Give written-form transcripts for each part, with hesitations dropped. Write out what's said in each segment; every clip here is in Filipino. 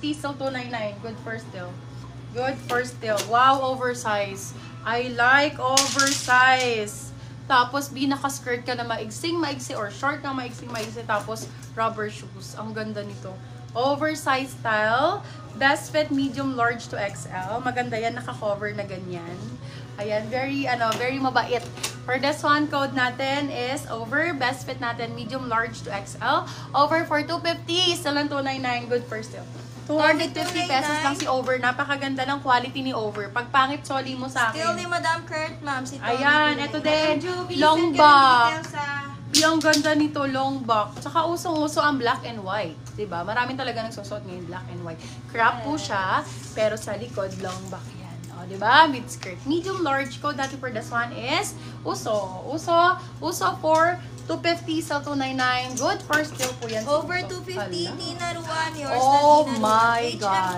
250 still 299. Good for still. Good for still. Wow, oversize. I like oversize. Tapos, naka-skirt ka na maigsing-maigsi or short na maigsing-maigsi. Tapos, rubber shoes. Ang ganda nito. Oversize style. Best fit medium large to XL. Maganda yan. Naka-cover na ganyan. Ayan. Very mabait. For this one, code natin is over. Best fit natin medium large to XL. Over for 250. Still lang 299. Good for still. 250 pesos lang si Over. Napakaganda ng quality ni Over. Pag pangit, soli mo sa akin. Still ni Madam Kurt, ma'am. Si Tony. Ayan, ito din. Long back. Yung ganda nito, long back. Tsaka usong-uso ang black and white. Diba? Maraming talaga nagsusot ngayon black and white. Crop po siya, pero sa likod, long back yan. O, diba? Mid-skirt. Medium large code dati for this one is uso. Uso for 250 sa 299. Good for still po yan. Over 250, Tina Ruan. Yours oh na Tina my Ruan. God.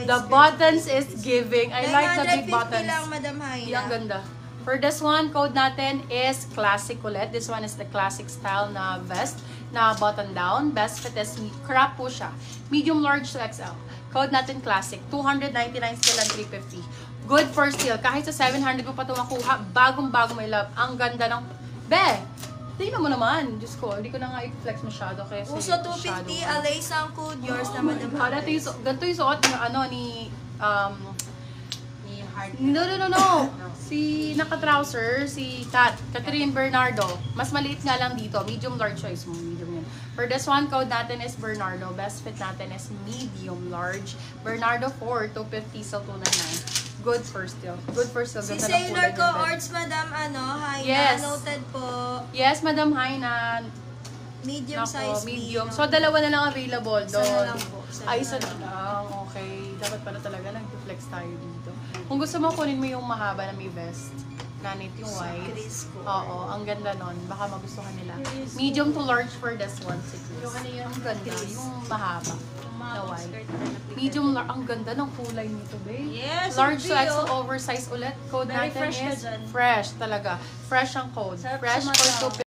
The skirt. buttons is giving. I like the big 950 buttons. lang, Madam Haina. Yung ganda. For this one, code natin is classic ulit. This one is the classic style na vest na button down. Best fit is crop po siya. Medium large to XL. Code natin classic. 299 still and 350. Good for still. Kahit sa 700 mo pa ito makuha, bagong-bago my love. Ang ganda ng... Be! Tingnan mo naman. Diyos ko, hindi ko na nga i-flex masyado kasi Uso 250, alay sang code. Yours na, Madam Haina. Ganito yung suot ni No. Si naka-trouser, si Catherine Bernardo. Mas maliit nga lang dito. Medium large choice mo. Medium yan. For this one, code natin is Bernardo. Best fit natin is medium large. Bernardo 4, 250 sa 299. Good for still. Good for still. Si Ganda ng Sailor kulay ko, ng bed. Arts, Madam, Haina. Yes. Noted po. Yes, Madam Haina. Medium Nako, size. medium. So, dalawa na lang available doon. Isa na lang po. Isa na lang. Okay. Dapat pala talaga nag-flex tayo dito. Kung gusto mo, kunin mo yung mahaba na may vest. Ganit yung white. Oo, ang ganda nun. Baka magustuhan nila. Medium to large for this one. Si Chris. Ang ganda. Yung mahaba. Na white. Medium, ang ganda ng kulay nito, babe. Yes, Large to review. XL oversize ulit. Code Very natin fresh ka is dyan. fresh talaga. Fresh ang code. Sarap Fresh sa mata. for